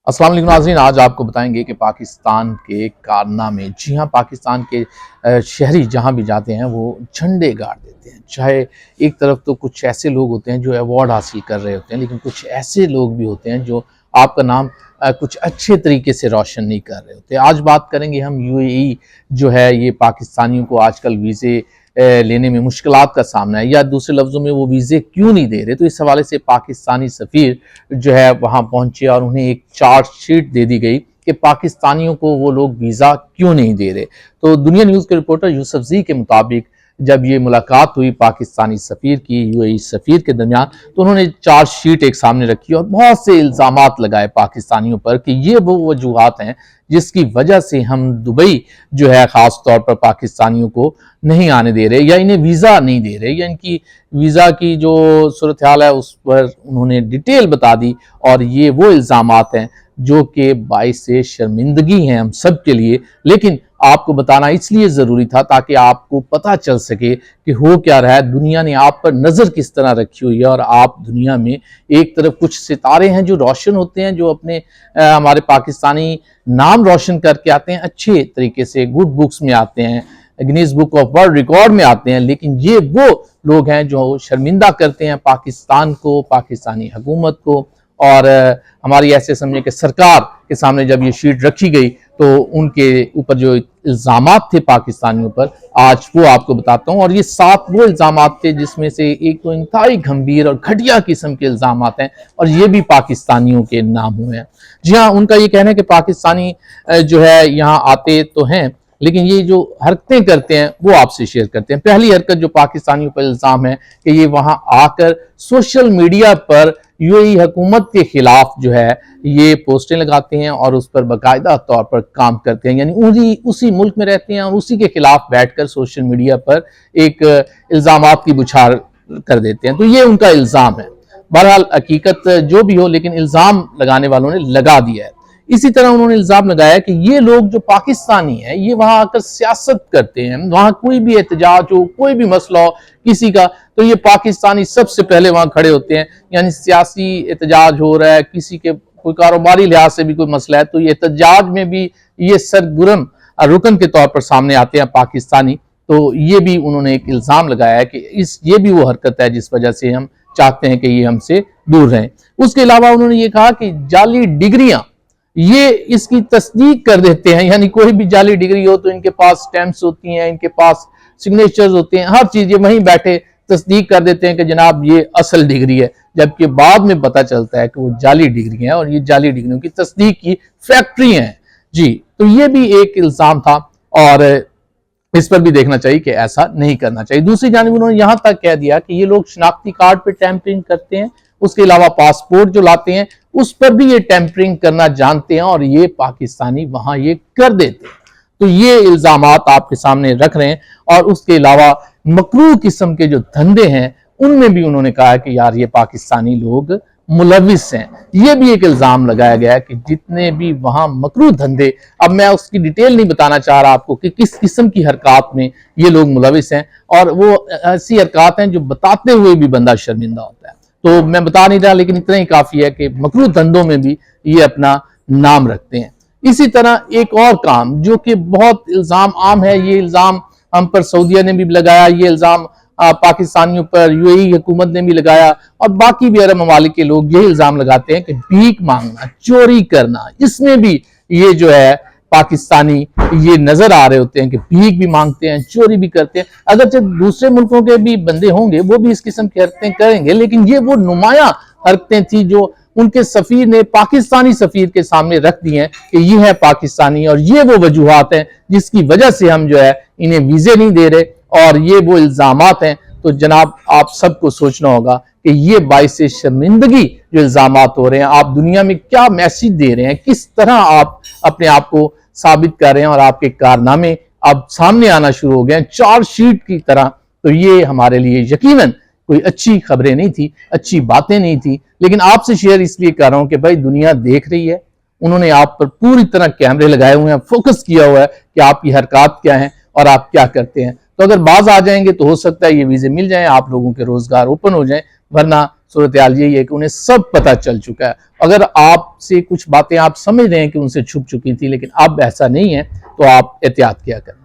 अस्सलाम वालेकुम नाज़रीन, आज आपको बताएंगे कि पाकिस्तान के कारनामे। जी हाँ, पाकिस्तान के शहरी जहाँ भी जाते हैं वो झंडे गाड़ देते हैं। चाहे एक तरफ तो कुछ ऐसे लोग होते हैं जो अवार्ड हासिल कर रहे होते हैं, लेकिन कुछ ऐसे लोग भी होते हैं जो आपका नाम कुछ अच्छे तरीके से रोशन नहीं कर रहे होते। आज बात करेंगे हम यूएई जो है, ये पाकिस्तानियों को आजकल वीज़े लेने में मुश्किलात का सामना है, या दूसरे लफ्ज़ों में वो वीज़े क्यों नहीं दे रहे। तो इस हवाले से पाकिस्तानी सफ़ीर जो है वहाँ पहुँचे और उन्हें एक चार्ज शीट दे दी गई कि पाकिस्तानियों को वो लोग वीज़ा क्यों नहीं दे रहे। तो दुनिया न्यूज़ के रिपोर्टर यूसुफ जी के मुताबिक जब ये मुलाकात हुई पाकिस्तानी सफ़ीर की यूएई सफ़ीर के दरमियान, तो उन्होंने चार्ज शीट एक सामने रखी और बहुत से इल्ज़ामात लगाए पाकिस्तानियों पर कि ये वो वजूहात हैं जिसकी वजह से हम दुबई जो है ख़ास तौर पर पाकिस्तानियों को नहीं आने दे रहे, या इन्हें वीज़ा नहीं दे रहे, या इनकी वीज़ा की जो सूरत हाल है उस पर उन्होंने डिटेल बता दी। और ये वो इल्ज़ामात हैं जो कि बाइस से शर्मिंदगी हैं हम सब के लिए, लेकिन आपको बताना इसलिए ज़रूरी था ताकि आपको पता चल सके कि हो क्या रहा है। दुनिया ने आप पर नज़र किस तरह रखी हुई है, और आप दुनिया में एक तरफ कुछ सितारे हैं जो रोशन होते हैं, जो अपने हमारे पाकिस्तानी नाम रोशन करके आते हैं, अच्छे तरीके से गुड बुक्स में आते हैं, Guinness book of world record में आते हैं, लेकिन ये वो लोग हैं जो शर्मिंदा करते हैं पाकिस्तान को, पाकिस्तानी हुकूमत को, और हमारी ऐसे समझे कि सरकार के सामने जब ये शीट रखी गई तो उनके ऊपर जो इल्ज़ामात थे पाकिस्तानियों पर, आज वो आपको बताता हूँ। और ये 7 वो इल्ज़ामात थे जिसमें से एक तो इंतहाई गंभीर और घटिया किस्म के इल्ज़ामात हैं, और ये भी पाकिस्तानियों के नाम हुए हैं। जी हाँ, उनका ये कहना है कि पाकिस्तानी जो है यहाँ आते तो हैं, लेकिन ये जो हरकतें करते हैं वो आपसे शेयर करते हैं। पहली हरकत जो पाकिस्तानियों पर इल्ज़ाम है कि ये वहाँ आकर सोशल मीडिया पर यूएई हुकूमत के खिलाफ जो है ये पोस्टें लगाते हैं और उस पर बाकायदा तौर पर काम करते हैं, यानी उसी मुल्क में रहते हैं और उसी के खिलाफ बैठकर सोशल मीडिया पर एक इल्ज़ामात की बुछार कर देते हैं। तो ये उनका इल्ज़ाम है। बहरहाल हकीकत जो भी हो, लेकिन इल्ज़ाम लगाने वालों ने लगा दिया है। इसी तरह उन्होंने इल्ज़ाम लगाया कि ये लोग जो पाकिस्तानी हैं ये वहां आकर सियासत करते हैं, वहां कोई भी एहतजाज हो, कोई भी मसला हो किसी का, तो ये पाकिस्तानी सबसे पहले वहां खड़े होते हैं। यानी सियासी एहतजाज हो रहा है, किसी के कोई कारोबारी लिहाज से भी कोई मसला है, तो ये एहतजाज में भी ये सरगर्म रुकन के तौर पर सामने आते हैं पाकिस्तानी। तो ये भी उन्होंने एक इल्ज़ाम लगाया है कि ये भी वो हरकत है जिस वजह से हम चाहते हैं कि ये हमसे दूर रहें। उसके अलावा उन्होंने ये कहा कि जाली डिग्रियां ये इसकी तस्दीक कर देते हैं, यानी कोई भी जाली डिग्री हो तो इनके पास स्टैम्प्स होती हैं, इनके पास सिग्नेचर्स होते हैं, हर चीज ये वहीं बैठे तस्दीक कर देते हैं कि जनाब ये असल डिग्री है, जबकि बाद में पता चलता है कि वो जाली डिग्री है और ये जाली डिग्रियों की तस्दीक की फैक्ट्री है। जी, तो ये भी एक इल्जाम था और इस पर भी देखना चाहिए कि ऐसा नहीं करना चाहिए। दूसरी जानिब उन्होंने यहां तक कह दिया कि ये लोग शनाख्ती कार्ड पे टैंपरिंग करते हैं, उसके अलावा पासपोर्ट जो लाते हैं उस पर भी ये टैंपरिंग करना जानते हैं और ये पाकिस्तानी वहां ये कर देते हैं। तो ये इल्जामात आपके सामने रख रहे हैं। और उसके अलावा मकरूह किस्म के जो धंधे हैं उनमें भी उन्होंने कहा कि यार ये पाकिस्तानी लोग मुलविस हैं। ये भी एक इल्जाम लगाया गया है कि जितने भी वहां मकरूह धंधे, अब मैं उसकी डिटेल नहीं बताना चाह रहा आपको कि किस किस्म की हरकत में ये लोग मुलविस हैं, और वो ऐसी हरकत हैं जो बताते हुए भी बंदा शर्मिंदा होता है। तो मैं बता नहीं रहा, लेकिन इतना ही काफी है कि मकरूह धंधों में भी ये अपना नाम रखते हैं। इसी तरह एक और काम जो कि बहुत इल्जाम आम है, ये इल्जाम हम पर सऊदीया ने भी लगाया, ये इल्जाम पाकिस्तानियों पर यूएई हुकूमत ने भी लगाया, और बाकी भी अरब ममालिक के लोग ये इल्जाम लगाते हैं कि भीख मांगना, चोरी करना, इसमें भी ये जो है पाकिस्तानी ये नजर आ रहे होते हैं कि भीख भी मांगते हैं, चोरी भी करते हैं। अगरचे दूसरे मुल्कों के भी बंदे होंगे वो भी इस किस्म की हरकतें करेंगे, लेकिन ये वो नुमाया हरकतें थी जो उनके सफीर ने पाकिस्तानी सफीर के सामने रख दी हैं कि ये है पाकिस्तानी और ये वो वजूहात हैं जिसकी वजह से हम जो है इन्हें वीजे नहीं दे रहे, और ये वो इल्जामात हैं। तो जनाब आप सबको सोचना होगा कि ये बाइस शर्मिंदगी जो इल्जामात हो रहे हैं, आप दुनिया में क्या मैसेज दे रहे हैं, किस तरह आप अपने आप को साबित कर रहे हैं, और आपके कारनामे अब सामने आना शुरू हो गए हैं चार्ज शीट की तरह। तो ये हमारे लिए यकीनन कोई अच्छी खबरें नहीं थी, अच्छी बातें नहीं थी, लेकिन आपसे शेयर इसलिए कर रहा हूं कि भाई दुनिया देख रही है, उन्होंने आप पर पूरी तरह कैमरे लगाए हुए हैं, फोकस किया हुआ है कि आपकी हरकत क्या है और आप क्या करते हैं। तो अगर बाज आ जाएंगे तो हो सकता है ये वीजे मिल जाएं, आप लोगों के रोजगार ओपन हो जाएं, वरना صورتحال یہی ہے کہ انہیں سب پتہ چل چکا ہے. اگر آپ سے کچھ باتیں آپ سمجھ رہے ہیں کہ ان سے چھپ چکی تھی لیکن اب ایسا نہیں ہے تو آپ احتیاط کیا کریں.